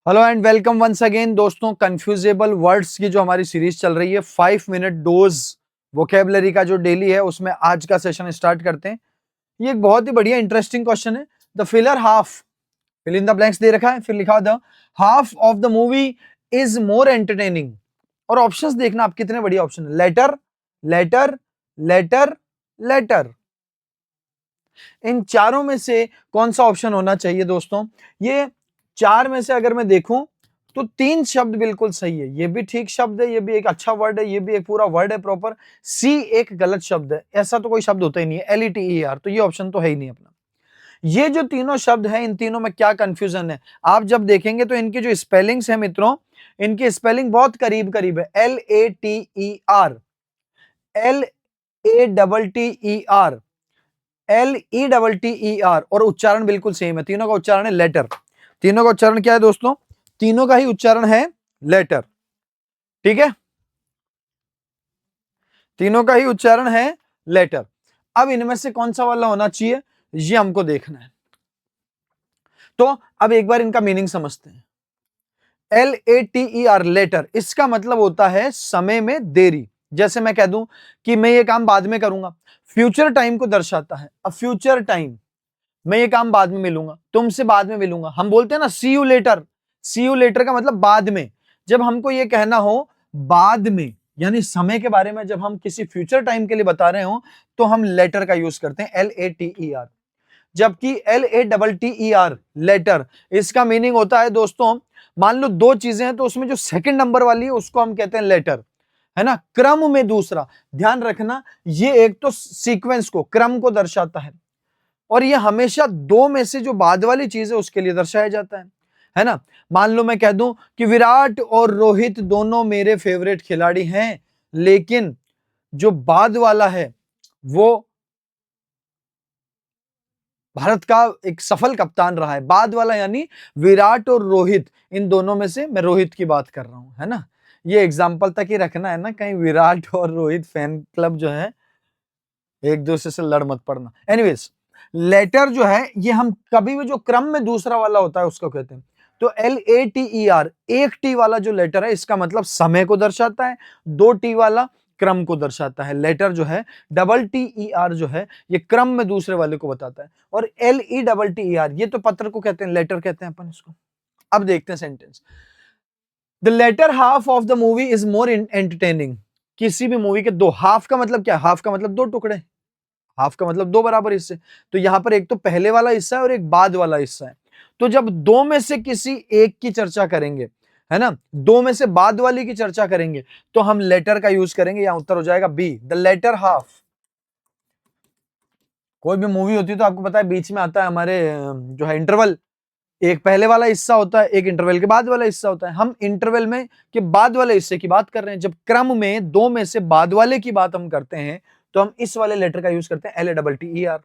Hello and welcome once again दोस्तों। Confusable words की जो हमारी सीरीज चल रही है 5 मिनट डोज वोकेबलरी का जो डेली है, उसमें आज का सेशन स्टार्ट करते हैं। ये एक बहुत ही बढ़िया इंटरेस्टिंग क्वेश्चन है। The filler half, fill in the blanks दे रखा है, फिर लिखा the half of the movie is more entertaining. और ऑप्शंस देखना आप, कितने बढ़िया ऑप्शन है। Latter, latter, latter, latter. इन चारों में से कौन सा ऑप्शन होना चाहिए दोस्तों? ये चार में से अगर मैं देखूं तो तीन शब्द बिल्कुल सही है। ये भी ठीक शब्द है, ये भी एक अच्छा वर्ड है, ये भी एक पूरा वर्ड है प्रॉपर। सी एक गलत शब्द है, ऐसा तो कोई शब्द होता ही नहीं है। LETER, तो ये ऑप्शन तो है ही नहीं अपना। ये जो तीनों शब्द हैं, इन तीनों में क्या कंफ्यूजन है आप जब देखेंगे तो इनकी जो स्पेलिंग्स है मित्रों, इनकी स्पेलिंग बहुत करीब करीब है। LATER, LATTER, LETTER, और उच्चारण बिल्कुल सेम है। तीनों का उच्चारण है लेटर। तीनों का उच्चारण क्या है दोस्तों? तीनों का ही उच्चारण है लेटर। ठीक है, तीनों का ही उच्चारण है लेटर। अब इनमें से कौन सा वाला होना चाहिए, ये हमको देखना है। तो अब एक बार इनका मीनिंग समझते हैं। LATER, लेटर, इसका मतलब होता है समय में देरी। जैसे मैं कह दूं कि मैं ये काम बाद में करूंगा, फ्यूचर टाइम को दर्शाता है। अब फ्यूचर टाइम, मैं ये काम बाद में मिलूंगा, तुमसे बाद में मिलूंगा। हम बोलते हैं ना see you later. See you later का मतलब बाद में। जब हमको ये कहना हो बाद में, यानी समय के बारे में, जब हम किसी फ्यूचर टाइम के लिए बता रहे हो, तो हम लेटर का यूज करते हैं, LATER। जबकि LATTER, लेटर, इसका मीनिंग होता है दोस्तों, मान लो दो चीजें हैं तो उसमें जो सेकंड नंबर वाली है उसको हम कहते हैं लेटर, है ना, क्रम में दूसरा। ध्यान रखना, ये एक तो सीक्वेंस को, क्रम को दर्शाता है, और ये हमेशा दो में से जो बाद वाली चीज है उसके लिए दर्शाया जाता है ना। मान लो मैं कह दूं कि विराट और रोहित दोनों मेरे फेवरेट खिलाड़ी हैं, लेकिन जो बाद वाला है वो भारत का एक सफल कप्तान रहा है। बाद वाला यानी विराट और रोहित, इन दोनों में से मैं रोहित की बात कर रहा हूं, है ना। ये एग्जाम्पल तक ही रखना है ना, कहीं विराट और रोहित फैन क्लब जो है एक दूसरे से लड़ मत पड़ना। एनीवेज, लेटर जो है ये हम कभी भी जो क्रम में दूसरा वाला होता है उसको कहते हैं। तो LATER, एक टी वाला जो लेटर है, इसका मतलब समय को दर्शाता है। दो टी वाला क्रम को दर्शाता है। लेटर जो है, TTER जो है, ये क्रम में दूसरे वाले को बताता है। और LETTER, ये तो पत्र को कहते हैं, लेटर कहते हैं अपन इसको। अब देखते हैं sentence. The latter half of the movie is more entertaining. किसी भी मूवी के दो, हाफ का मतलब क्या है? हाफ का मतलब दो टुकड़े, हाफ का मतलब दो बराबर हिस्से। तो यहां पर एक तो पहले वाला हिस्सा है और एक बाद वाला हिस्सा है। तो जब दो में से किसी एक की चर्चा करेंगे, है ना, दो में से बाद वाली की चर्चा करेंगे, तो हम लेटर का यूज करेंगे। यहां उत्तर हो जाएगा बी, द लेटर हाफ। कोई भी मूवी होती है तो आपको पता है बीच में आता है हमारे जो है इंटरवल। एक पहले वाला हिस्सा होता है, एक इंटरवल के बाद वाला हिस्सा होता है। हम इंटरवल में के बाद वाले हिस्से की बात कर रहे हैं। जब क्रम में दो में से बाद वाले की बात हम करते हैं, तो हम इस वाले लेटर का यूज करते हैं, LATTER।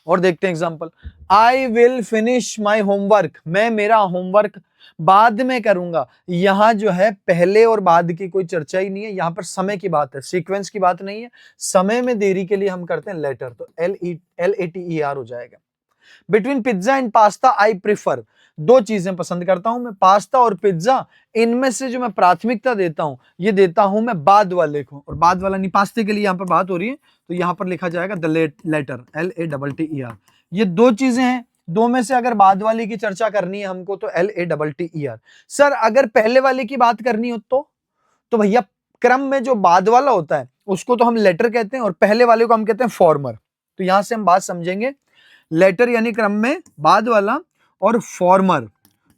और देखते हैं example. I will finish my homework, मैं मेरा होमवर्क बाद में करूंगा। यहां जो है पहले और बाद की कोई चर्चा ही नहीं है, यहां पर समय की बात है, सीक्वेंस की बात नहीं है। समय में देरी के लिए हम करते हैं लेटर, तो LATER हो जाएगा। Between pizza and pasta I prefer, दो चीजें पसंद करता हूं मैं, पास्ता और पिज्जा। इनमें से जो मैं प्राथमिकता देता हूं, ये देता हूं मैं बाद वाले को। और बाद वाला नहीं, पास्ते के लिए यहां पर बात हो रही है, तो यहां पर लिखा जाएगा द लेटर, LATTER। ये दो चीजें हैं, दो में से अगर बाद वाली की चर्चा करनी है हमको, तो LATTER। सर अगर पहले वाले की बात करनी हो तो भैया क्रम में जो बाद वाला होता है उसको तो हम लेटर कहते हैं, और पहले वाले को हम कहते हैं फॉर्मर। तो यहां से हम बात समझेंगे। लेटर यानी क्रम में बाद वाला, और फॉर्मर,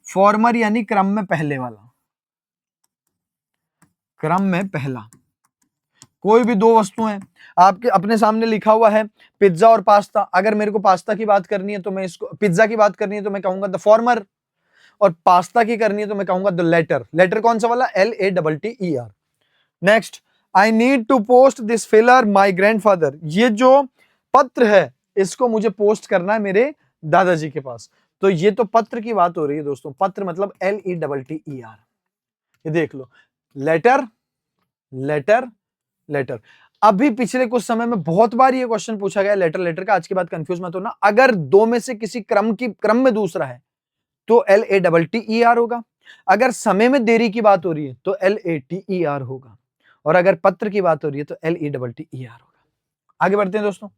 फॉर्मर यानी क्रम में पहले वाला, क्रम में पहला। कोई भी दो वस्तुएं आपके अपने सामने लिखा हुआ है, पिज्जा और पास्ता। अगर मेरे को पास्ता की बात करनी है तो मैं इसको, पिज्जा की बात करनी है तो मैं कहूंगा द फॉर्मर, और पास्ता की करनी है तो मैं कहूंगा द लेटर। लेटर कौन सा वाला? LATTER। Next, I need to post this filler my grandfather, ये जो पत्र है इसको मुझे पोस्ट करना है मेरे दादाजी के पास। तो ये तो पत्र की बात हो रही है दोस्तों, पत्र मतलब LETTER। ये देख लो, लेटर, लेटर, लेटर। अभी पिछले कुछ समय में बहुत बार ये क्वेश्चन पूछा गया लेटर लेटर का। आज के बाद कंफ्यूज मत होना। अगर दो में से किसी क्रम में दूसरा है, तो LATTER होगा। अगर समय में देरी की बात हो रही है तो LATER होगा, और अगर पत्र की बात हो रही है तो LETTER होगा। आगे बढ़ते हैं दोस्तों।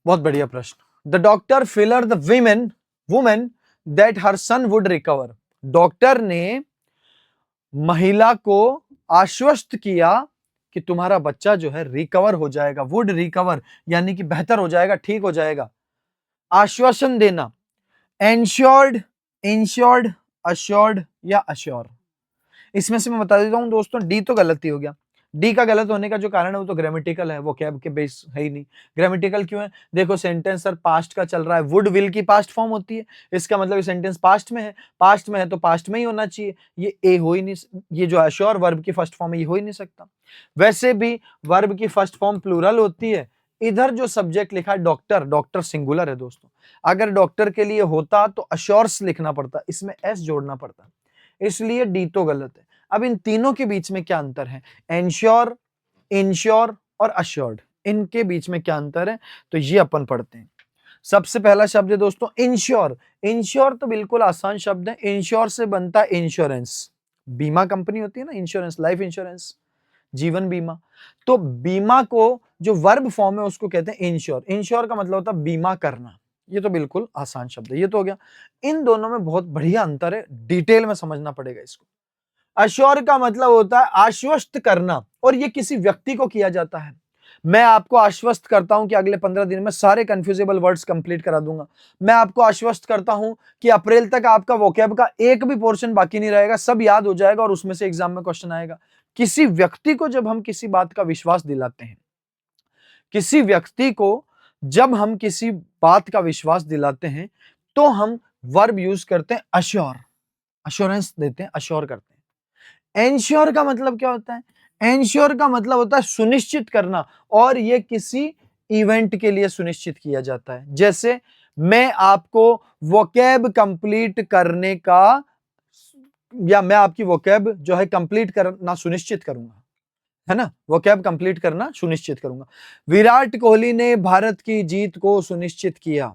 बहुत बढ़िया प्रश्न। The doctor filler the women that her son would recover. Doctor ने महिला को आश्वस्त किया कि तुम्हारा बच्चा जो है रिकवर हो जाएगा। वुड रिकवर यानी कि बेहतर हो जाएगा, ठीक हो जाएगा। आश्वासन देना, एंश्योर्ड, इंश्योर्ड, अश्योर्ड या अश्योर। इसमें से मैं बता देता हूं दोस्तों, डी तो गलत ही हो गया। डी का गलत होने का जो कारण है वो तो ग्रामेटिकल है, वो कैब के बेस है ही नहीं। ग्रामेटिकल क्यों है? देखो सेंटेंस सर पास्ट का चल रहा है, वुड विल की पास्ट फॉर्म होती है, इसका मतलब ये सेंटेंस पास्ट में है। पास्ट में है तो पास्ट में ही होना चाहिए, ये ए हो ही नहीं, ये जो अश्योर वर्ब की फर्स्ट फॉर्म है ये हो ही नहीं सकता। वैसे भी वर्ब की फर्स्ट फॉर्म प्लूरल होती है। इधर जो सब्जेक्ट लिखा है डॉक्टर, डॉक्टर सिंगुलर है दोस्तों। अगर डॉक्टर के लिए होता तो अश्योर्स लिखना पड़ता, इसमें एस जोड़ना पड़ता, इसलिए डी तो गलत है। अब इन तीनों के बीच में क्या अंतर है? एंश्योर, इंश्योर और अश्योर्ड, इनके बीच में क्या अंतर है? तो ये अपन पढ़ते हैं। सबसे पहला शब्द है दोस्तों इंश्योर। इंश्योर तो बिल्कुल आसान शब्द है। इंश्योर से बनता है इंश्योरेंस, बीमा कंपनी होती है ना, इंश्योरेंस, लाइफ इंश्योरेंस, जीवन बीमा। तो बीमा को जो वर्ब फॉर्म है उसको कहते हैं इंश्योर। इंश्योर का मतलब होता है बीमा करना। ये तो बिल्कुल आसान शब्द है, ये तो हो गया। इन दोनों में बहुत बढ़िया अंतर है, डिटेल में समझना पड़ेगा इसको। अश्योर का मतलब होता है आश्वस्त करना, और ये किसी व्यक्ति को किया जाता है। मैं आपको आश्वस्त करता हूं कि अगले 15 दिन में सारे कंफ्यूजेबल वर्ड्स कंप्लीट करा दूंगा। मैं आपको आश्वस्त करता हूं कि अप्रैल तक आपका वोकैब का एक भी पोर्शन बाकी नहीं रहेगा, सब याद हो जाएगा और उसमें से एग्जाम में क्वेश्चन आएगा। किसी व्यक्ति को जब हम किसी बात का विश्वास दिलाते हैं, किसी व्यक्ति को जब हम किसी बात का विश्वास दिलाते हैं, तो हम वर्ब यूज करते हैं अश्योर, अश्योरेंस देते हैं, अश्योर करते हैं। एंश्योर का मतलब क्या होता है? एंश्योर का मतलब होता है सुनिश्चित करना, और यह किसी इवेंट के लिए सुनिश्चित किया जाता है। जैसे मैं आपको वोकैब कंप्लीट करने का, या मैं आपकी वोकैब जो है कंप्लीट करना सुनिश्चित करूंगा, है ना, वोकैब कंप्लीट करना सुनिश्चित करूंगा। विराट कोहली ने भारत की जीत को सुनिश्चित किया।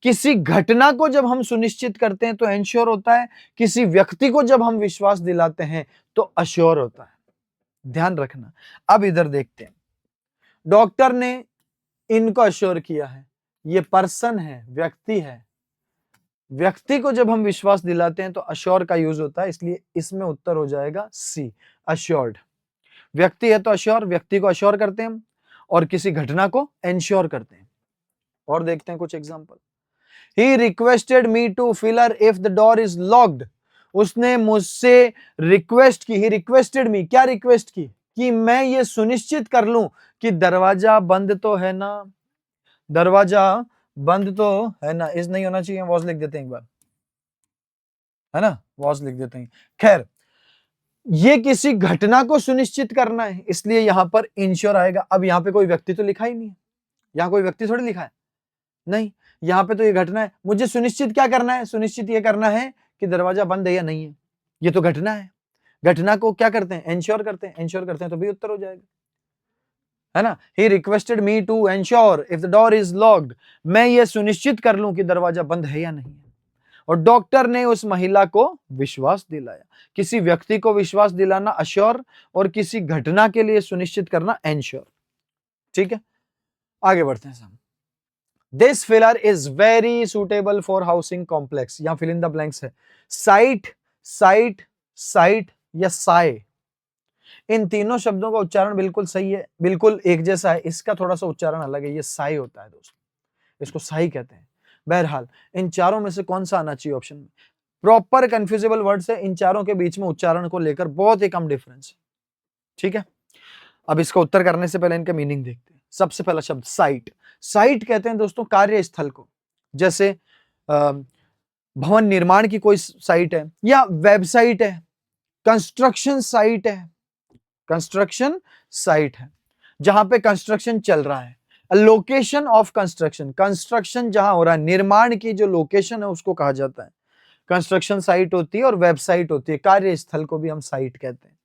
किसी घटना को जब हम सुनिश्चित करते हैं तो एंश्योर होता है, किसी व्यक्ति को जब हम विश्वास दिलाते हैं तो अश्योर होता है। ध्यान रखना। अब इधर देखते हैं, डॉक्टर ने इनको अश्योर किया है, ये पर्सन है, व्यक्ति है। व्यक्ति को जब हम विश्वास दिलाते हैं तो अश्योर का यूज होता है, इसलिए इसमें उत्तर हो जाएगा सी, अश्योर्ड। व्यक्ति है तो अश्योर, व्यक्ति को अश्योर करते हैं हम, और किसी घटना को एंश्योर करते हैं। और देखते हैं कुछ example. He requested me to fill her if the door is locked. उसने मुझसे रिक्वेस्ट की, ही रिक्वेस्टेड मी, क्या रिक्वेस्ट की? कि मैं ये सुनिश्चित कर लूं कि दरवाजा बंद तो है ना, दरवाजा बंद तो है ना। इस नहीं होना चाहिए, वॉज लिख देते हैं एक बार, है ना, वॉज लिख देते हैं। खैर, ये किसी घटना को सुनिश्चित करना है, इसलिए यहां पर इंश्योर आएगा। अब यहां पे कोई व्यक्ति तो लिखा ही नहीं है, यहां कोई व्यक्ति थोड़ी लिखा है, नहीं, यहां पे तो ये घटना है। मुझे सुनिश्चित क्या करना है? सुनिश्चित ये करना है कि दरवाजा बंद है या नहीं है, ये तो घटना है। घटना को क्या करते हैं? एंश्योर करते हैं। एंश्योर करते हैं तो भी उत्तर हो जाएगा, है ना। He requested me to ensure if the door is locked. मैं ये सुनिश्चित कर लूं कि दरवाजा बंद है या नहीं है। और डॉक्टर ने उस महिला को विश्वास दिलाया। किसी व्यक्ति को विश्वास दिलाना अश्योर, और किसी घटना के लिए सुनिश्चित करना एंश्योर। ठीक है, आगे बढ़ते हैं। This filler is very suitable for housing complex. यहां fill in the blanks है। साइट, साइट, साइट या साए, इन तीनों शब्दों का उच्चारण बिल्कुल सही है, बिल्कुल एक जैसा है। इसका थोड़ा सा उच्चारण अलग है, ये साई होता है दोस्तों, इसको साई कहते हैं। बहरहाल इन चारों में से कौन सा आना चाहिए ऑप्शन में? प्रॉपर कंफ्यूजेबल वर्ड्स है, इन चारों के बीच में उच्चारण को लेकर बहुत ही कम डिफरेंस है। ठीक है, अब इसका उत्तर करने से पहले इनका मीनिंग देखते हैं। सबसे पहला शब्द साइट। साइट कहते हैं दोस्तों कार्यस्थल को, जैसे भवन निर्माण की कोई साइट है, या वेबसाइट है, कंस्ट्रक्शन साइट है। कंस्ट्रक्शन साइट है जहां पे कंस्ट्रक्शन चल रहा है। लोकेशन ऑफ कंस्ट्रक्शन, कंस्ट्रक्शन जहां हो रहा है, निर्माण की जो लोकेशन है उसको कहा जाता है कंस्ट्रक्शन साइट होती है, और वेबसाइट होती है। कार्यस्थल को भी हम साइट कहते हैं।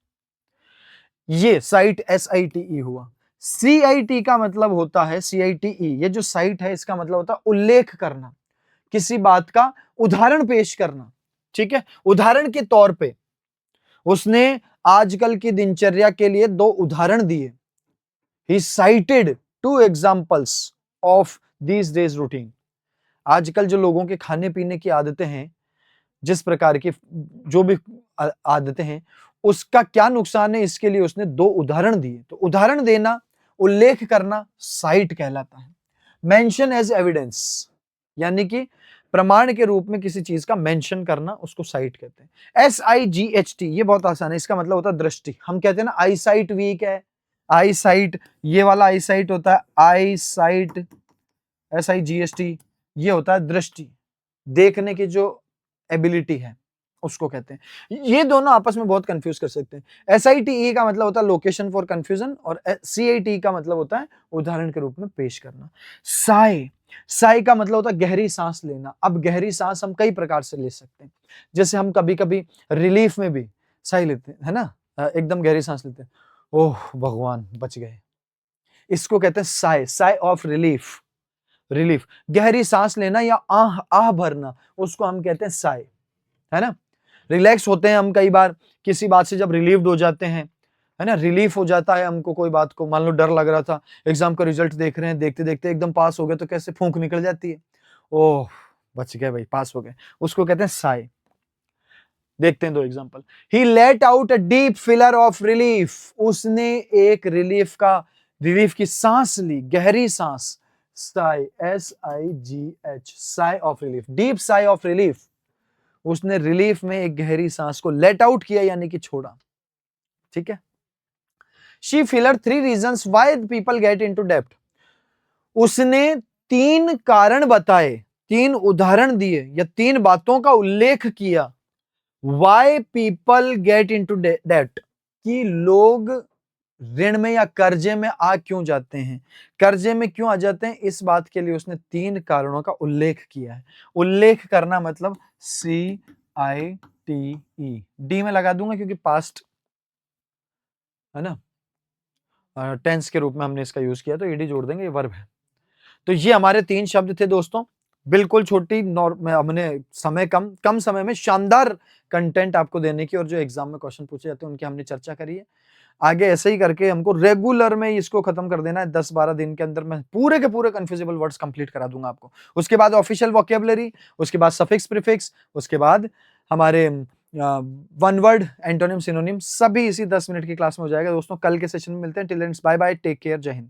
ये साइट SITE हुआ। CIT का मतलब होता है CITE, ये जो साइट है इसका मतलब होता है उल्लेख करना, किसी बात का उदाहरण पेश करना। ठीक है, उदाहरण के तौर पे उसने आजकल की दिनचर्या के लिए 2 उदाहरण दिए। He cited 2 examples of these days routine। आजकल जो लोगों के खाने पीने की आदतें हैं, जिस प्रकार की जो भी आदतें हैं, उसका क्या नुकसान है, इसके लिए उसने 2 उदाहरण दिए। तो उदाहरण देना, उल्लेख करना साइट कहलाता है। मेंशन एज एविडेंस, यानी कि प्रमाण के रूप में किसी चीज का मेंशन करना, उसको साइट कहते हैं। SIGHT, ये बहुत आसान है, इसका मतलब होता है दृष्टि। हम कहते हैं ना आई साइट वीक है, आई साइट, ये वाला आई साइट होता है आई साइट, SIGHT, ये होता है दृष्टि, देखने की जो एबिलिटी है उसको कहते हैं। ये दोनों आपस में बहुत कंफ्यूज कर सकते हैं। SITE का मतलब होता है लोकेशन फॉर कंफ्यूजन, और CIT का मतलब होता है उदाहरण के रूप में पेश करना। साय, साय का मतलब होता है गहरी सांस लेना। अब गहरी सांस हम कई प्रकार से ले सकते हैं, जैसे हम कभी कभी रिलीफ में भी साय लेते हैं, है ना, एकदम गहरी सांस लेते हैं, ओह भगवान बच गए, इसको कहते हैं Sai, Sai of relief. Relief, गहरी सांस लेना या आह आह भरना, उसको हम कहते हैं साय, है ना। रिलैक्स होते हैं हम कई बार किसी बात से, जब रिलीव्ड हो जाते हैं, है ना, रिलीफ हो जाता है हमको कोई बात को। मान लो डर लग रहा था, एग्जाम का रिजल्ट देख रहे हैं, देखते देखते एकदम पास हो गए, तो कैसे फूंक निकल जाती है, ओह बच गए भाई, पास हो गए, उसको कहते हैं साय। देखते हैं 2 example. He let out a deep filler of relief, उसने एक रिलीफ की सांस ली, गहरी सांस, Sai, SIGH, Sai of relief, deep Sai of relief. उसने रिलीफ में एक गहरी सांस को लेट आउट किया, यानी कि छोड़ा। ठीक है। She filler 3 reasons why people get into डेब्ट, उसने 3 कारण बताए, 3 उदाहरण दिए, या 3 बातों का उल्लेख किया, व्हाई पीपल गेट इनटू डेब्ट, कि लोग ऋण में या कर्जे में आ क्यों जाते हैं, कर्जे में क्यों आ जाते हैं, इस बात के लिए उसने 3 कारणों का उल्लेख किया है। उल्लेख करना मतलब CITE, डी में लगा दूंगा क्योंकि पास्ट है ना, टेंस के रूप में हमने इसका यूज किया, तो ईडी जोड़ देंगे, ये वर्ब है। तो ये हमारे 3 शब्द थे दोस्तों, बिल्कुल छोटी हमने समय कम समय में शानदार कंटेंट आपको देने की, और जो एग्जाम में क्वेश्चन पूछे जाते हैं उनकी हमने चर्चा करी है। आगे ऐसे ही करके हमको रेगुलर में इसको खत्म कर देना है। 10-12 दिन के अंदर मैं पूरे के पूरे कंफ्यूजेबल वर्ड्स कंप्लीट करा दूंगा आपको। उसके बाद ऑफिशियल वोकैबुलरी, उसके बाद सफिक्स प्रीफिक्स, उसके बाद हमारे वन वर्ड, एंटोनिम, सिनोनिम, सभी इसी 10 मिनट की क्लास में हो जाएगा दोस्तों। कल के सेशन में मिलते हैं। Till then bye bye, take care, जय हिंद।